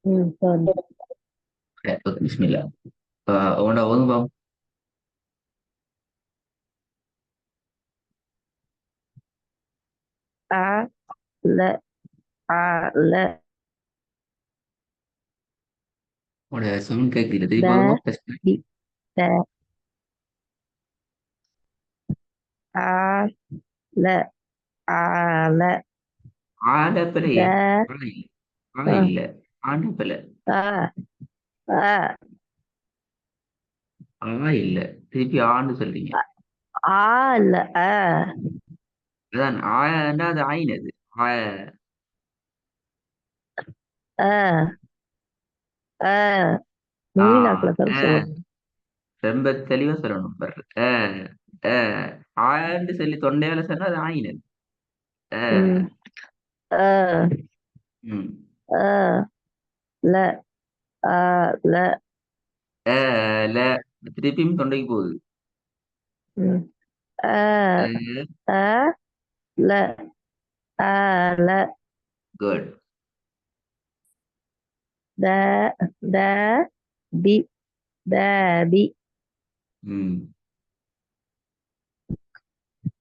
Sorry. Bismillah. Ông đâu đúng không? A, لا A, لا உங்களோட sound கேட்கல திருப்பி دا போதுமா டெஸ்ட் بي دا A, لا A, لا ஆடப்பிலையே دا ஆ இல்ல ஆ آه இல்ல ஆண்டப்பிலை آه آه ஆ இல்ல திருப்பி ஆண்டு சொல்றீங்க آه لا آه அதான் ஆண்டா அது ஆயினது ஆ آه آه ஆ மூவினாக்குள்ள தான் ஆ சொல்லணும். ரொம்ப தெளிவா சொல்லணும் பாரு ஆ ஆண்டு சொல்லி தொண்டையால சொன்னா அது ஆயினது ஆ ம் آه ம் آه لا لا ஆ ல திருப்பியும் தொண்டைக்கு போகுது ம் آه آه لا لا குட் دا دا بي دا بي ம்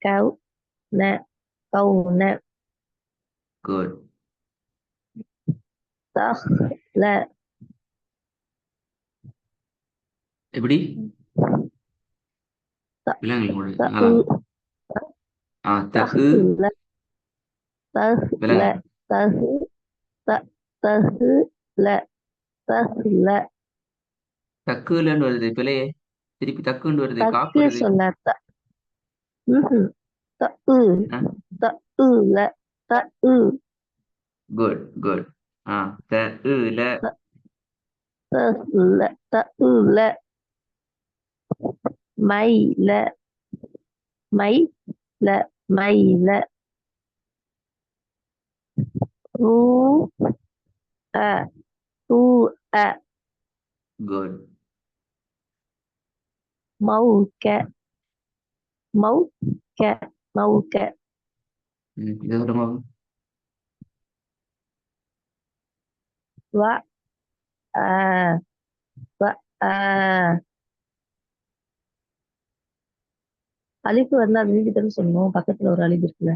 كو نا كون குட் صخ لا எப்படி ط விலங்குகள் கூட ط நாலாம் صخ தகு لا صخ لا விலங்கு صخ ط صخ لا صخ لا தக்குலன்னு வருது பிழையே திருப்பி தக்குன்னு வருது காப்பு تكي வருது சொன்ன ط ط لا ط குட் குட் ஆ த ல ط لا ط لا مي لا مي لا مي لا رو أ رو أ குட் موكا موكا موكا இது சொல்லுங்க و آ و آ அலிஃப் வந்து அது நீக்கிட்டன்னு சொல்லணும். பக்கத்துல ஒரு அலிஃப் இருக்குல்ல.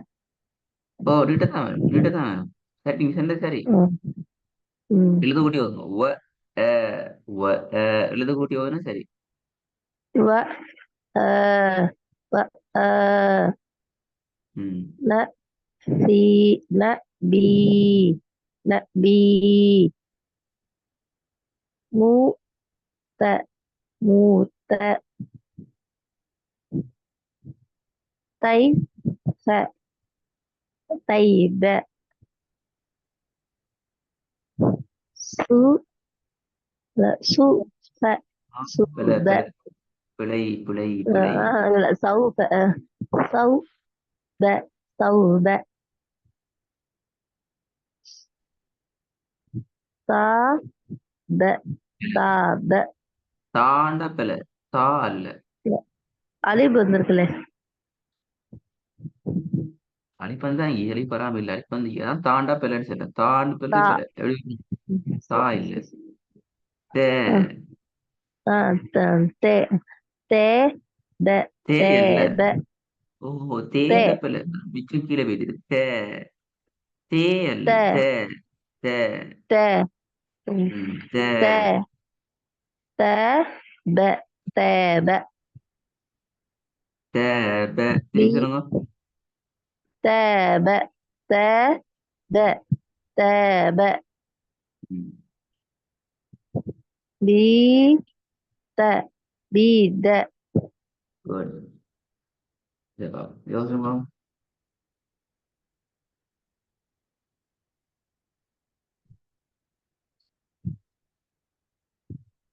ஓ நீட்ட தான் வேணும் நீட்ட தான் வேணும் சரி நீங்க சொன்னது சரி ம் ம் எழுத கூட்டி வரும் அ வ எழுத கூட்டி வரும் சரி و آ و آ ம் ن في ن بي ن بي مو ت مو ت تي ف طيب سو لا سو ف سو பிழை த பிழை பிழை பிழை பிழை لا سوف سو த سوف சா த சா த தாண்ட பிழை தா அல்ல அலிஃப் வந்திருக்குல்ல. அழிப்பந்து தான் எலி பராம இல்லை அழிப்பந்து ஏன் தாண்டா பிழைன்னு சொல்றேன் தாண்டு பிள்ளை தா பிழை எப்படி தா இல்ல ஆ தே ஆ தே தே த தே தே இல்ல த ஓ தே தேண்ட பிள்ளை மிச்சம் கீழே போயிடுது தே தே அல்ல த தே தே த ம், தே த த ப த ப தே பே பி திருப்பி சொல்லுங்க த ப த த த ப ம், be the be the good. யோசனை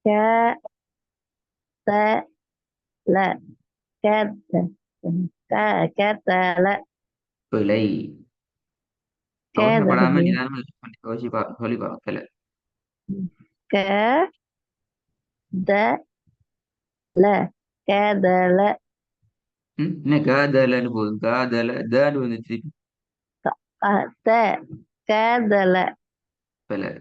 க த ல க த க க த ல பிழை க அவசரப்படாம தருது நிதானமா சொல்லி பார்க்கல க த ல க த ல என்ன காதலன்னு போதும் காதல தாடு வந்துச்சு த க த ல பிழை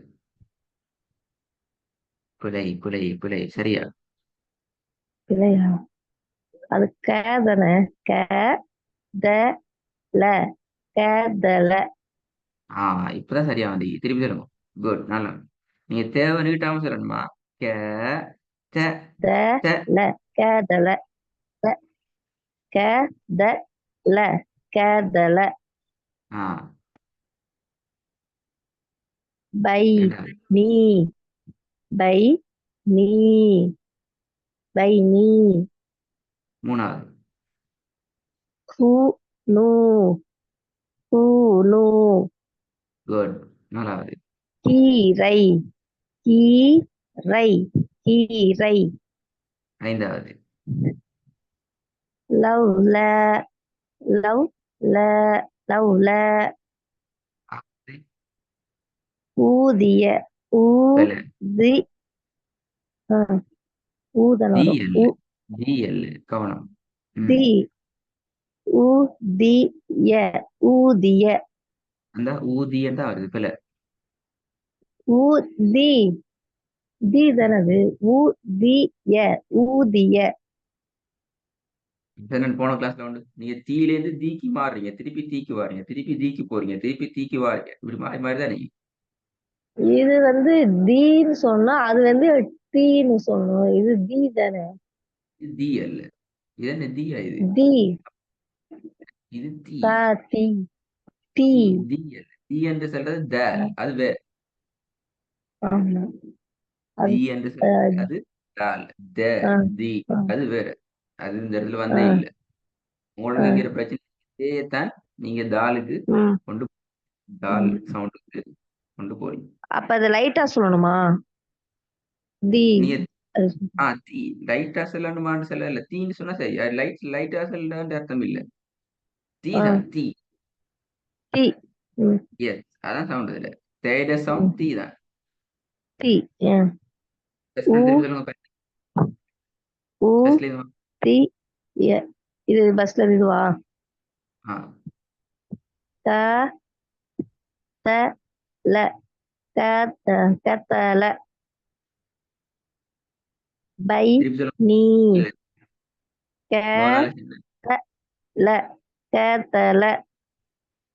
பிழை பிழை பிழை. சரியா? இல்லையா? அது க தானே. க த ல. கேதல. ஆ, இப்பதான் சரியா வந்தீங்க. திருப்பி சொல்லுங்க. குட், நல்லா. நீங்க தேவை நீட்டாம சொல்லணுமா? கே த த த. ல. கேதல. ல. க த ல. கேதல. ஆ, பை. ரெண்டாவது. நீ. பை. நீ. பை நீ. மூணாவது. கு நூ. கு நூ. குட், நாலாவது. கீரை. கீரை. கீரை. ஐந்தாவது. லவ் ல. லவ் ல. லவ் ல. ஆறு. ஊதிய. வேலை. ஊதி. ஆ, ஊதன தி வரும். எல். தி எல். கவனம். ம். தி. ஊதிய. ஊதிய. அந்த ஊதியம் தான் வருது பிள்ளை. ஊதி. தி தானது. ஊதிய. ஊதிய. இப்ப நான் போன கிளாஸ்ல உண்டு, நீங்க தீல இருந்து தீக்கு மாறுறீங்க, திருப்பி தீக்கு வாரீங்க, திருப்பி தீக்கு போறீங்க, திருப்பி தீக்கு வாரீங்க, இப்படி மாறி மாறி தான் நீங்க. இது தீன்னு சொன்னா அது தீன்னு சொல்லணும். இது தி தானே. இது தி அல்ல. இது என்ன தீயா இது? தி. இது தீ. தா. தி. தி. தி. தி அல்ல. தி என்று சொல்றது தால், அது வேற. ஆமா. தி அது என்று சொல்றது அது தால். த. ஆ, தி. ஆ, அது வேற. அது இந்த இடத்துல ஆ, வந்தே இல்லை. ஆ, உங்களுக்கு இருக்கிற பிரச்சனை இதே தான். நீங்க தாலுக்கு ம், கொண்டு, தால் ம். சவுண்டுக்கு கொண்டு போறீங்க. அப்ப அது லைட்டா சொல்லணுமா? தி. நீங்க அது தீ லைட்டா சொல்லணுமான்னு சொல்ல இல்ல, தீன்னு சொன்னா சரி. லைட்டா சொல்லணும்னு அர்த்தம் இல்ல. தீ ஆ, தான், தீ. தி. ம், எஸ், அதான் சவுண்ட் இதுல. தேட சவுண்ட் ம். தீ தான். தி. ஆ. ஊ. பஸ்ல திருப்பி சொல்லுங்க. ஊ. பஸ்ல இது. தி. ய. இது பஸ்ல இதுவா? ஆ, த. த. ல. க. கத்தல. பை. திருப்பி சொல்லுங்க. நீ. இல்ல, க. முதலாளி சின்ன. த. ல. கத்தல.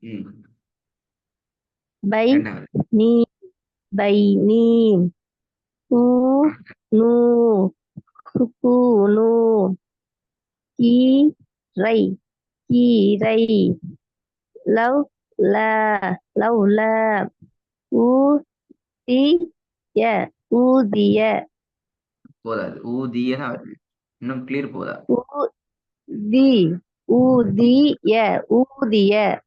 ம். பை. ரெண்டாவது. நீ. பை நீ. கூ. ஆ, நூ. கு நூ. கீரை. கீரை. லவ் ல. லவ் ல. ஊதிய. ஊதிய. போதாது. ஊதிய தான் வருது. இன்னும் கிளியர் போதா? ஊதி. ஊதிய. ஊதிய.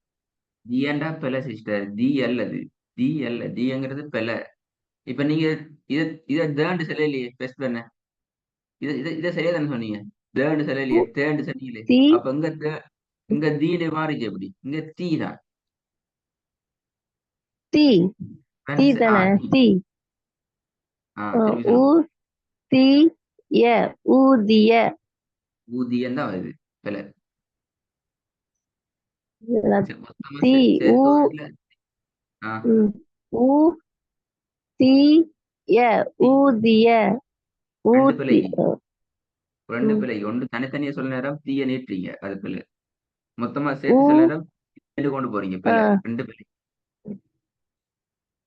தீயண்டா பிழை சிஸ்டர். தி அல்லது. தி அல்ல. தீங்கிறது பிழை. இப்ப நீங்க இத இத தேண்டு சொல்லலையே பெஸ்ட் பண்ண. இத இத இத சரியா தானே சொன்னீங்க? தேண்டு சொல்லலையே, தேண்டு சொன்னீங்களே. தி. அப்ப இங்க தீனு மாறிச்சு எப்படி? இங்க தீ தான். தி. தி ஆ, தானே. தீ. தி. ஆ, திருப்பி சொல்லுங்க. ஊதிய. ஊதிய. ஊதியம் தான் வருது பிழை. இதுல சரி, மொத்தமா தி. ஊ. சேர்த்து வரல. ஆ, ம். ஊதிய. தீ. ஊதிய. ரெண்டு ஊதி. பிழை. ரெண்டு ம். பிழை. ஒன்று தனித்தனியா சொல்ல நேரம் தீய நீட்டுறீங்க, அது பிழை. மொத்தமா ஊ. சேர்த்து சொல்ல நேரம் ரெண்டு கொண்டு போறீங்க, ஆ. பிழை. ரெண்டு பிழை.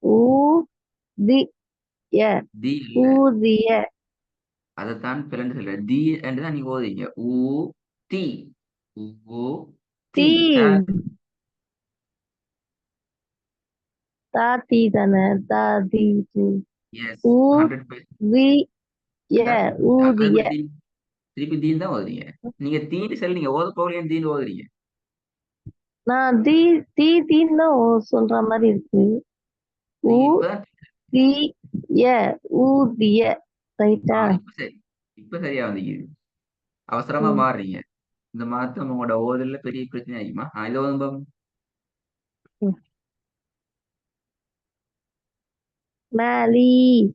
ஊதிய. தி இல்ல. ஊதிய. அதைத்தான் பிழைன்னு சொல்ற. தி என்று தான் நீங்க ஓதுறீங்க. தி. ஊ தி. தி தா. தா. தி தானே. தா. தி. தி. எஸ், 100%. ஊதிய. அது ஊதிய. எப்படி திருப்பி தீன் தான் ஓதுறீங்க? நீங்க தீன்னு சொல்லி நீங்க ஓத போகலையே, தீன்னு ஓதுறீங்க. நான் தி. தி. தீன்னு தான் சொல்ற மாதிரி இருக்கு. நீங்க இப்பதான். ஊதிய. ஊதிய. ரைட்டா? இப்ப சரி. இப்ப சரியா வந்தீங்க. அவசரமா ம். மாறுறீங்க. இந்த மாத்தம் உங்களோட ஓதல்ல பெரிய பிரச்சனை ஆகுமா? இது ஓதும். ம். மலி.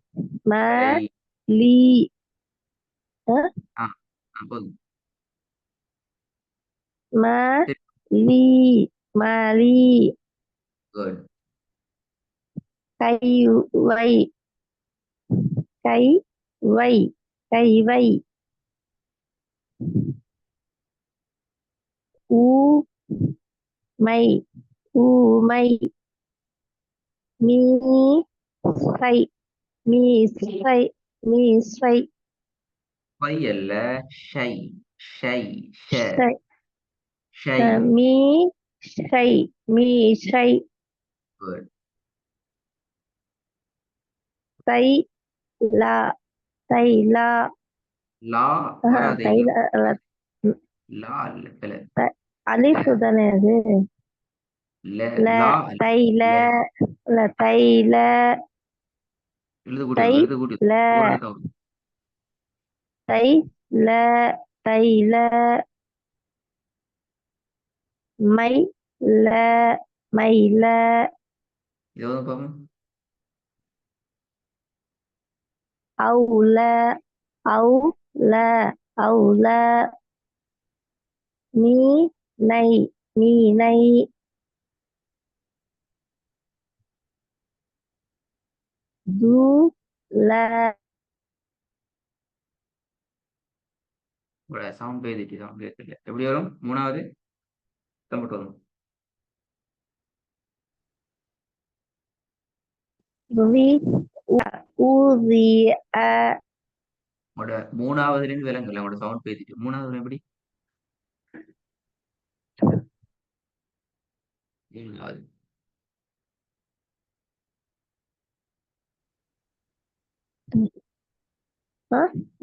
வேலை. மலி. அ? ஆ, போதும். சரி. மலி. மலி. குட். கை. வை. கை. வை கை வை ஊ மை ஊமை மீ சை மீ சை மீ சை பை அல்ல, ஷை. ஷை. ஷ. சை ஷை. மீ சை மீ சை Good. தை லா தை லா லா வராது தை இங்க. லா லா அல்ல, பில. அலிஃபு தானே அது ல. ல லா அல்ல. தைல ல. ல தைல எழுது கூட்டி தை வரும், எழுது கூட்டி ல ஒரு எழுத்து வரும். தை ல தைல மை ல மைல இது வந்து பாப்போம். அவுல அவுல அவுல மீ நை மீ நை து ல சவுண்ட் பேதிட்டு சவுண்ட் பேதில்ல. எப்படி வரும் மூணாவது? தம்பிட்டு வரும். வி ஊதி அ உங்களோட மூணாவதுல இருந்து விலங்குல உங்களோட சவுண்ட் பேதிட்டு மூணாவதுல எப்படி? ஏழாவது.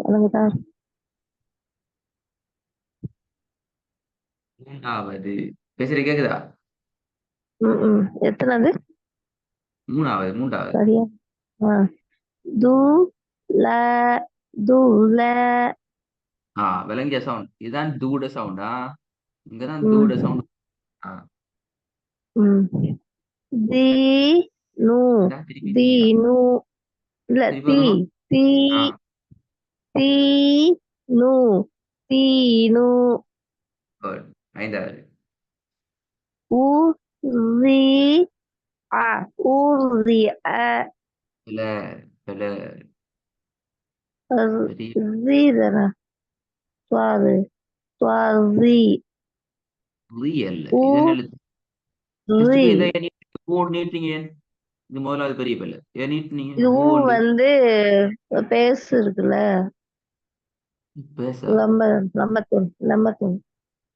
எனக்குதான் மூணாவது. பேசுற கேக்குதா? எத்தனாவது மூணாவது, மூன்றாவது. சரியா து ல து ல விலங்கிய சவுண்ட். இதுதான் தூட சவுண்டா? இங்கதான் ம் தூட சவுண்ட். ம் தி நு திருப்பி தி தீயா? நு இல்ல திருப்பி தி வருமா? தி ஆ தி நு தி நு good. ஐந்தாவது. உ ரி அ ஊர்தி அ இல்ல இல்ல பெரிய ரி தானே சுவாது சுவாதி ரி அல்ல. ஊ இது என்ன எழுத்து? ரி ஃபர்ஸ்ட்டுக்கு இதை போர்டு நீட்டீங்க ஏன்? இது முதலாவது பெரிய பல்லு ஏன் நீட்டினீங்க? இது ஊ பூண்டு வந்து பேசு இருக்குல்ல பேச லம்பத்தூன் லம்பத்தூன்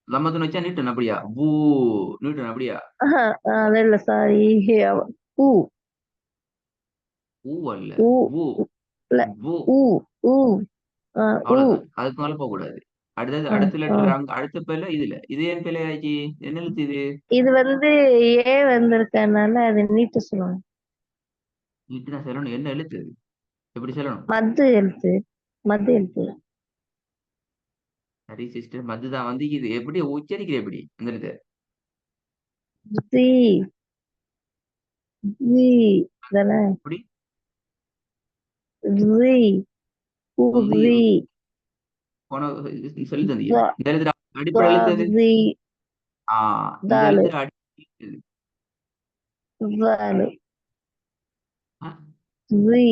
லம்மத்துன்னு வச்சா நீட்டணும் அப்படியா? பூ நீட்டணும் அப்படியா? அது இல்ல சாரி ஊ பூ அல்ல. ஊ பூ. இல்ல பூ. ஊ ஊ ஊ அவ்வளவுதான். அதுக்கு மேல போக கூடாது. அடுத்தது ஆ, அடுத்த ஆ. லெட்டர் அங்க அடுத்த பேர்ல இதுல இது ஏன் பிள்ளை ஆச்சு? என்ன எழுத்து இது? இது வந்து ஏ வந்திருக்கனால அது நீட்ட சொல்லுவாங்க நீட்டுனா சொல்லணும். என்ன எழுத்து இது? எப்படி சொல்லணும்? மத்து எழுத்து மத்து எழுத்து சரி சிஸ்டர், மதுதான் வந்து இது எப்படி உச்சரிக்கிற எப்படி அந்த எழுத்து? சி ஜி தானே எப்படி ரி ஊ வந்து ரி போன சொல்லி தந்தீங்க. துவா இந்த எழுத்துல அடிப்படை துவா எழுத்து எது? ரி இந்த தாலு எழுத்துல அடி எது? தாலு ஆ, ரி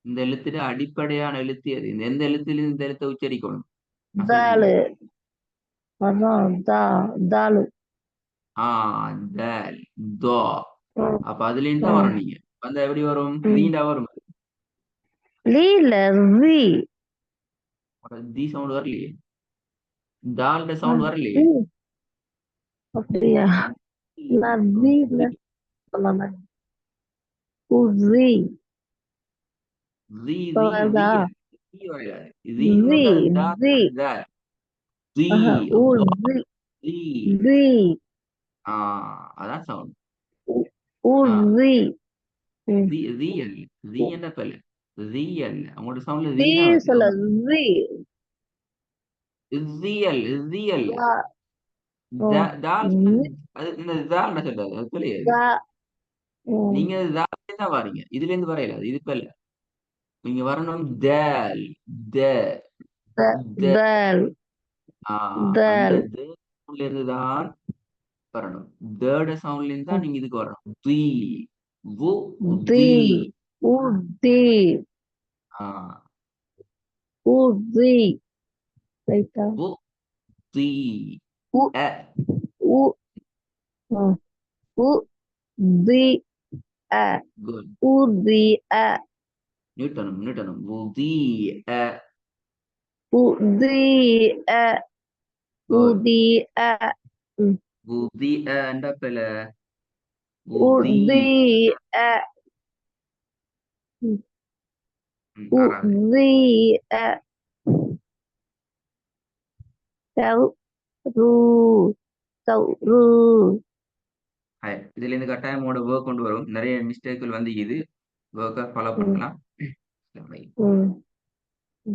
இந்த எழுத்துல அடிப்படையான எழுத்து எது? இந்த எந்த எழுத்துல இந்த எழுத்தை உச்சரிக்கணும்? நான் சொல்றேன் தாலு கேளு. அதான் தாலு தல், தோ. ம், அப்ப அதுல இருந்து தான் ம், வரும். நீங்க வந்தா எப்படி வரும்? ம். ரீண்டா வரும். லீ இல்ல ரி தி சவுண்ட் வரலையே. தால்ட சவுண்ட் வரலையே. ரி அப்படியா நான் ரி இல்ல சொல்ல மாட்டேன் ஊ ரி ரி இப்ப ரி ரி வருதா ரி வராது. ரீன்னு ரி வந்தா அது ரி தா. ரி ஊ தோ ரி ரி. ரி அதான் சவுண்ட். ஊ ரி ரி ரி அல்ல. ரி என்ன பல்ல? ரி அல்ல. உங்களோட சவுண்ட்ல ரி ரி தான் சொல்ல வருது. ரி ரியல் ரியல். வா தால் ரி அது இந்த தால் சொல்றாரு அது தெரியாது. தா நீங்க தால் தான் வாரீங்க. இதுல இருந்து வரையல. அது இது பல்ல. நீங்க வரணும் தேல். த த தல் அந்த தல் சவுண்ட்ல இருந்து தான் வரணும். தேர்ட் சவுண்ட்ல இருந்து தான் நீங்க இதுக்கு வரணும். தி வு தி தி. ஊ தி ஆ ஊதி ரைட்டா உ தி உ அ உ ஆ. உ தி அ குட். ஊதி அ நீட்டணும் நீட்டணும். உதி அ ஊதி அ குட். ஊதி அ ம். உதி அண்டா பிள்ளை. உதி ஊதி அ ம். ஆறாவது. ஊதி அ தௌ ரூ தௌ ரூ இதுல இருந்து கட்டாயம் உங்களோட ஒர்க் கொண்டு வரும். நிறைய மிஸ்டேக்கள் வந்து இது ஒர்க்கை ஃபாலோ ம் பண்ணலாம். ம்